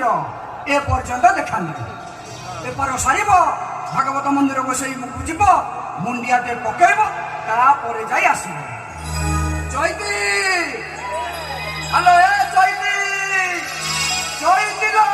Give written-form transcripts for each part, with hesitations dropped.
ମନ୍ଦିର ଏ ପର୍ଯ୍ୟନ୍ତ ଦେଖା ନାହିଁ। ବେପାର ସାରିବ, ଭାଗବତ ମନ୍ଦିରକୁ ସେଇ ମୁଖକୁ ଯିବ, ମୁଣ୍ଡିଆଟେ ପକେଇବ, ତାପରେ ଯାଇ ଆସିବ। ଚୈତି, ହ୍ୟାଲୋ, ଏ ଚୈତି, ଚୈତି ଲୋ।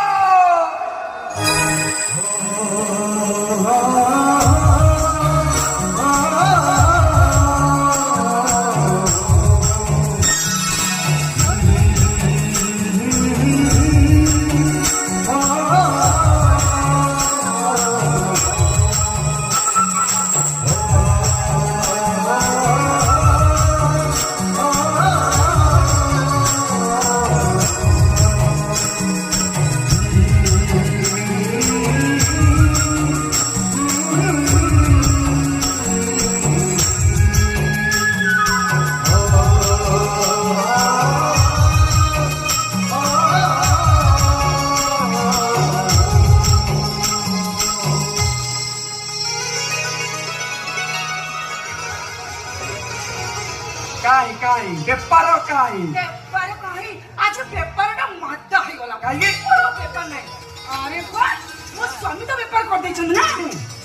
କାଇଁ ବେପାର କାଇଁ ଆଜି ବେପାରଟା ମାଦା ହେଇଗଲା। କାହିଁକି? ବେପାର ନାହିଁ। ଆରେ ବାସ୍, ମୋ ସ୍ୱାମୀ ତ ବେପାର କରିଦେଇଛନ୍ତି ନା,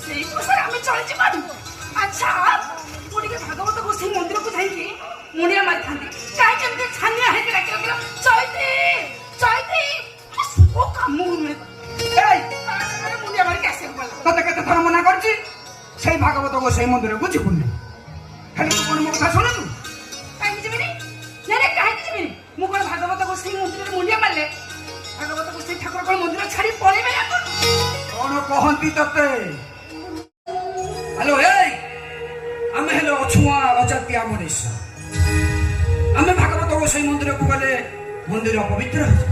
ସେଇ ପଇସାରେ ଆମେ ଚଳିଯିବା। ଆଚ୍ଛା, ମୁଁ ଟିକେ ଭାଗବତ ଗୋସାଇ ମନ୍ଦିରକୁ ଯାଇକି ମୁଣ୍ଡିଆ ମାରିଥାନ୍ତି। କାହିଁ କେମିତି ଛାନିଆ ହେଇକି ଡାକି ରଖିଲ, ଚୈତି ଚୈତି, ଓ କାମ ନୁହେଁ। ମୁଣ୍ଡିଆ ମାରିକି ଆସିବାକୁ ଗଲା। ତତେ କେତେ ଥର ମନା କରିଛି ସେଇ ଭାଗବତ ଗୋସାଇ ମନ୍ଦିରକୁ ଯିବୁନି? ଖାଲି ତୁ କଣ ମୋ କଥା ଶୁଣୁଛୁ? କାହିଁକି ଯିବିନି? କାହିଁକି ଯିବିନି? ମୁଁ କଣ ଭାଗବତ ଗୋସାଇ ମନ୍ଦିରରେ ମୁଣ୍ଡିଆ ମାରିଲେ ଭାଗବତ ଗୋସାଇ ଠାକୁର କଣ ମନ୍ଦିର ଛାଡି ପଳେଇବେ ନା କଣ କହନ୍ତି ତତେ? ହ୍ୟାଲୋ, ଏଇ ଆମେ ହେଲେ ଅଛୁଆଁ ଅଜାତିଆ ମଣିଷ। ଆମେ ଭାଗବତ ଗୋସାଇ ମନ୍ଦିରକୁ ଗଲେ ମନ୍ଦିର ପବିତ୍ର ହେଇଯିବ,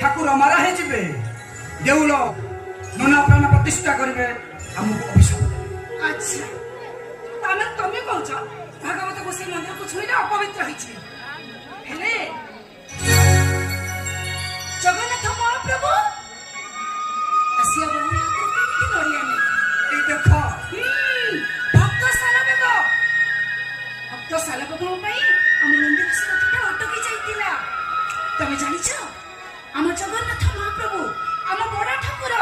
ଠାକୁର ମାରା ହେଇଯିବେ, ଦେଉଳ ନନା ପ୍ରାଣ ପ୍ରତିଷ୍ଠା କରିବେ, ଆମକୁ ଅଭିଶାପ। ଆଚ୍ଛା, ତାହେଲେ ତମେ କହୁଛ ଭାଗବତ ଗୋସାଇ ମନ୍ଦିରକୁ ଛୁଇଁଲେ ଅପବିତ୍ର ହେଇଛି। ହେଲେ ଜଗନ୍ନାଥ ମହାପ୍ରଭୁ ଆସିବା ବହୁ କେମିତି ନଡ଼ିଆ ନେଇ ଏଇ ଦେଖ, ଭକ୍ତ ଶାଲବେଗଙ୍କ ପାଇଁ ଆମ ମନ୍ଦିର ସୁରକ୍ଷାଟା ଅଟକି ଯାଇଥିଲା। ତମେ ଜାଣିଛ, ଆମ ଜଗନ୍ନାଥ ମହାପ୍ରଭୁ ଆମ ବଡ଼ ଠାକୁର,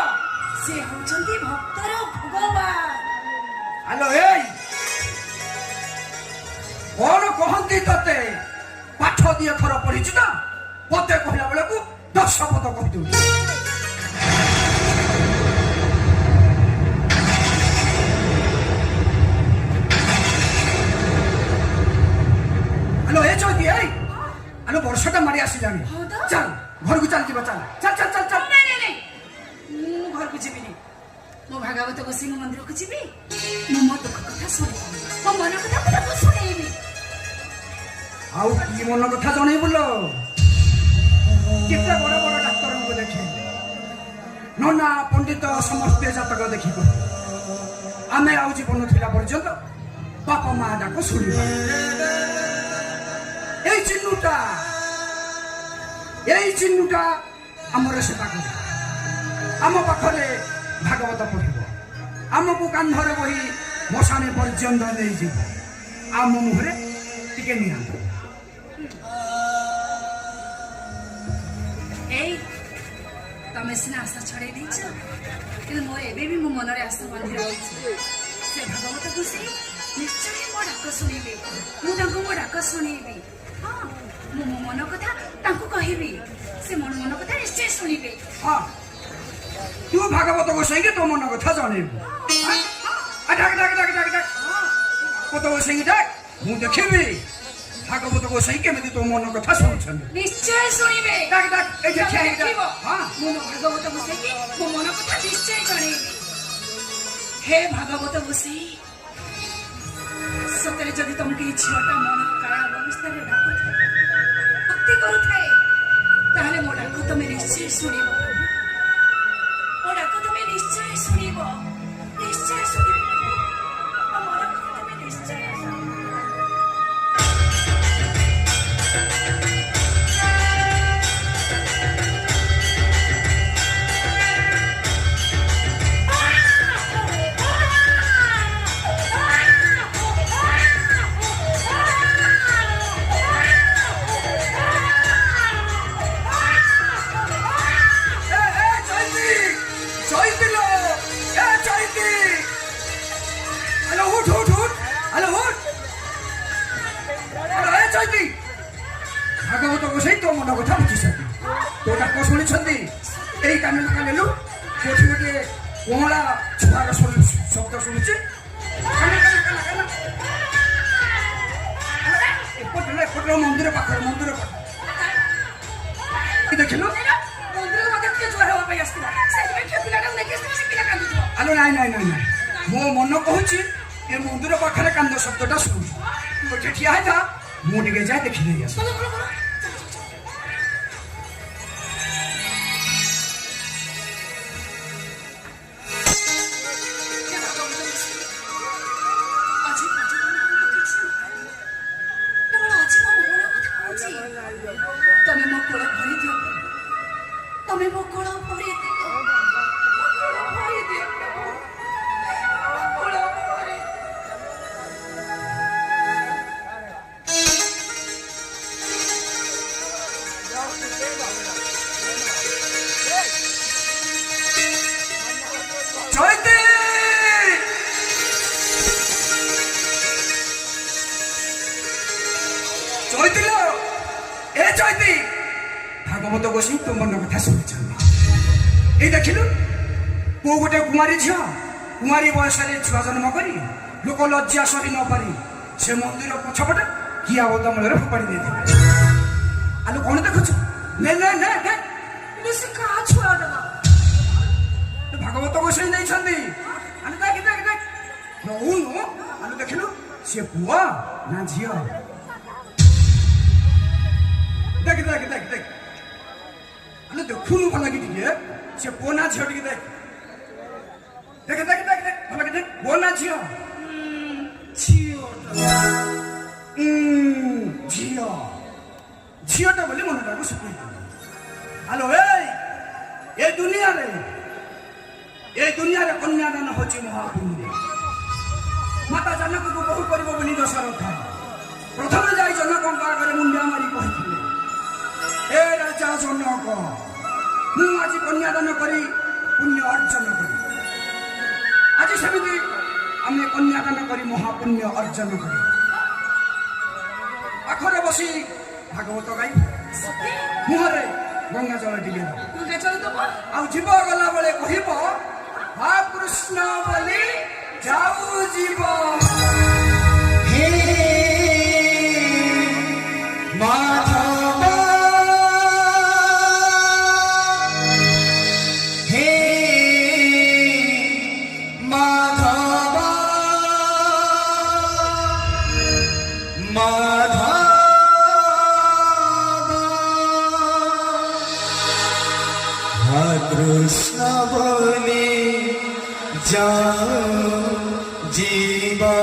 ସେ ହଉଛନ୍ତି ଭକ୍ତର ଭଗବାନ। ହ୍ୟାଲୋ, ଏଇ କଣ କହନ୍ତି ତତେ? ପାଠ 2 ଥର ପଢିଛୁ ନା, ମତେ କହିଲା ବେଳକୁ 10 ପଦ କହିଦଉଛି। ହ୍ୟାଲୋ, ଏ ଚୈତି, ଏଇ ହ୍ୟାଲୋ, ବର୍ଷଟା ମାରି ଆସିଲାଣି, ଚାଲ ଘରକୁ ଚାଲିଯିବା, ଚାଲ ଚାଲ ଚାଲ ଚାଲ ଚାଲ। ନାଇଁ, ମୁଁ ଘରକୁ ଯିବିନି। ମୁଁ ଭାଗବତ ଗୋସାଇ ମନ୍ଦିରକୁ ଯିବି। ମୁଁ ମୋ ଦୁଃଖ କଥା ଶୁଣିବି, ମୋ ମନ କଥା ମୁଁ ତାକୁ ଶୁଣେଇବି। ଆଉ କି ମନ କଥା ଜଣେଇବୁ ଲୋ? କେତେ ବଡ ବଡ ଡାକ୍ତରଙ୍କୁ ଦେଖେ, ନନା ପଣ୍ଡିତ ସମସ୍ତେ ଜାତକ ଦେଖି କହେ, ଆମେ ଆଉ ଜୀବନ ଥିଲା ପର୍ଯ୍ୟନ୍ତ ବାପା ମା ଡାକ ଶୁଣିବା। ଏଇ ଚିହ୍ନୁଟା ଆମର ସେବା କରିବ, ଆମ ପାଖରେ ଭାଗବତ ପଢିବ, ଆମକୁ କାନ୍ଧରେ ବହି ମଶାଣୀ ପର୍ଯ୍ୟନ୍ତ ନେଇଯିବ, ଆମ ମୁହଁରେ ଟିକେ ନିଆଁ। ଏଇ ତମେ ସିନା ଆଶା ଛଡେଇ ଦେଇଛ, କିନ୍ତୁ ମୋର ଏବେ ବି ମୋ ମନରେ ଆଶା ବାନ୍ଧି ରହିଛି। ସେ ଭାଗବତ ଗୋସାଇ ନିଶ୍ଚୟ ମୋ ଡାକ ଶୁଣିବେ, ମୁଁ ତାଙ୍କୁ ମୋ ଡାକ ଶୁଣେଇବି। ହଁ, ମୁଁ ମୋ ମନ କଥା ତାଙ୍କୁ କହିବି, ସେ ମୋ ମନ କଥା ନିଶ୍ଚୟ ଶୁଣିବେ। ହଁ, ତୁ ଭାଗବତ ଗୋସାଇକି ତୋ ମନ କଥା ଜଣେଇବୁ। ଭାଗବତ ଗୋସାଇକି ଡାକ, ମୁଁ ଦେଖିବି ଭାଗବତ ଗୋସାଇ କେମିତି ତୋ ମନ କଥା ଶୁଣୁଛନ୍ତି। ନିଶ୍ଚୟ ଶୁଣିବେ। ମୁଁ ମୋ ଭାଗବତ ଗୋସାଇକି ମୋ ମନ କଥା ନିଶ୍ଚୟ ଜଣେଇବି। ହେ ଭାଗବତ ଗୋସାଇ, ସତରେ ଯଦି ତମକୁ ଏଇ ଝିଅଟା ମନ କାଳ ଅବସ୍ଥାରେ ଡାକୁଥାଏ, ଭକ୍ତି କରୁଥାଏ, ତାହେଲେ ମୋ ଡାକ ତମେ ନିଶ୍ଚୟ ଶୁଣିବ। ମୋ ଡାକ ତମେ ନିଶ୍ଚୟ ଶୁଣିବ, ନିଶ୍ଚୟ ଶୁଣିବ। ମୋ ମନ କଥା ତମେ ନିଶ୍ଚୟ ଶୁଣିବ। ମନ କଥା ବୁଝିଛନ୍ତି ତୋ ଡାକ ଶୁଣିଛନ୍ତି ଏଇ କାନେଲୁ କାନେଲୁ କୋଠି ଗୋଟିଏ କଅଁଳା ଛୁଆର ଶବ୍ଦ ଶୁଣୁଛି ଏପଟରେ ମନ୍ଦିର ପାଖରେ ଦେଖିଲୁ ଆଲୋ ନାଇଁ ମୋ ମନ କହୁଛି ଏ ମନ୍ଦିର ପାଖରେ କାନ୍ଦ ଶବ୍ଦଟା ଶୁଣୁଛି ଗୋଟେ ଠିଆ ହେଇଥା ମୁଁ ଟିକେ ଯାଏ ଦେଖିଦେଇ ଆସ ভাগবত গোসাই তো মন কথা শুনেছেন এই দেখিলু কেউ গোটে কুমারী ঝিও কুমারী বয়সে ছুয়া জন্ম করি লোক লজ্জা সহি ন পারি সে মন্দির পছপটে কিয়া বদমূଳରେ ফোপাড়ি ଦେଇଥିଲେ আলু কোন দেখুছ নে সে কা ছুয়াটা ভাগবত গোসাই নেইছন্তি আলু দেখ নহুনু আলু দেখিলু সে পুয়া না ঝিও দেখ আলু দেখুনু ভাল লাগি টিকে সে পুয়া না ঝিও টিকে দেখ ভাল লাগি দেখ পুয়া না ঝিও ঝিওটা বলে মনটাকে শুকুই হ্যালো এই দুনিয়ারে কন্যাদান হচ্ছে মহাপুণ্য মাতা জনককে বহু করিব বলি দশরথ প্রথমে যাই জনকଙ୍କ ଆଗରେ ମୁଣ୍ଡିଆ ମାରି କହିଥିଲେ ଏ ରାଜା ଜନକ ମୁଁ ଆଜି କନ୍ୟାଦାନ କରି ପୁଣ୍ୟ ଅର୍ଜନ କରି ଆଜି ସେମିତି ଆମେ କନ୍ୟାଦାନ କରି ମହାପୁଣ୍ୟ ଅର୍ଜନ କରି ପାଖରେ ବସି ଭାଗବତ ଗାଇ ମୁହଁରେ ଗଙ୍ଗା ଜଳ ଟିକେ ଦବ ଆଉ ଯିବ ଗଲା ବେଳେ କହିବ ହା କୃଷ୍ଣ ବୋଲି ଯାଉ ଯିବ हे माधव हे माधव कृष्ण बोले जाओ जीवा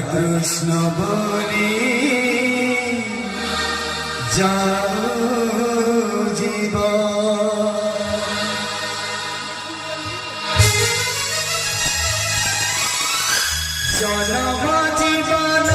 कृष्ण बोले जाओ जीवा जन्म जीवन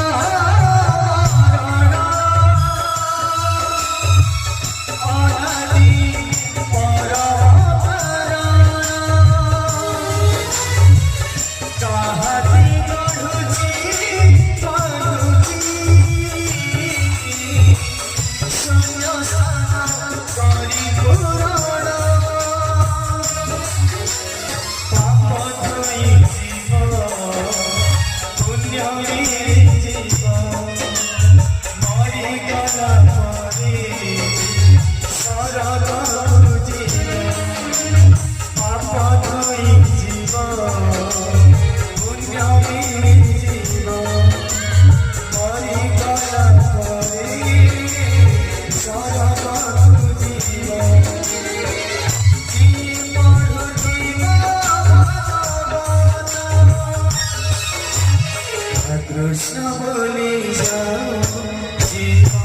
कृष्ण बोले जाओ जीवा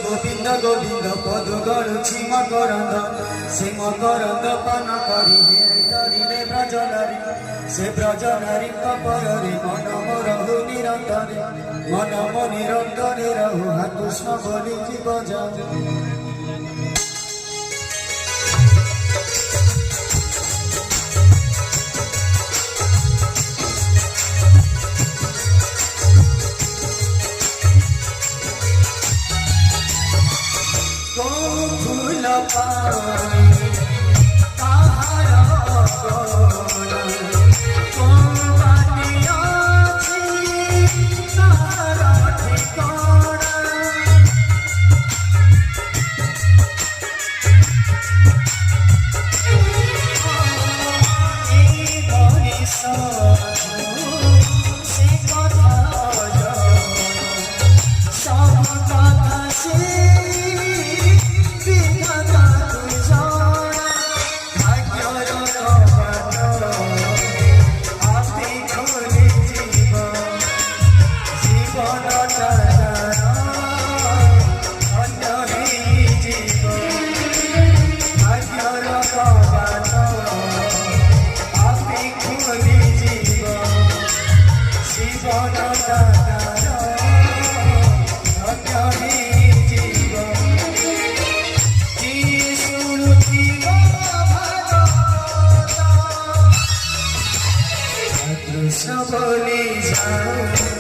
গোবিন্দ গোবিন্দ পদ গড়ুছি মকরন্দ সে মকরন্দ পান করি তরিলে ব্রজনারী সে ব্রজনারী কপরে মন রহু নিরন্তরে মন নিরন্তরে রহু হা কৃষ্ণ বলি জীব যাও ফুল পাই তাহার কোম্পানি আছে তাহার ঠিকানা এই মনীষ সে কথা সব কথা সে কৃষ্ণ বলি যাও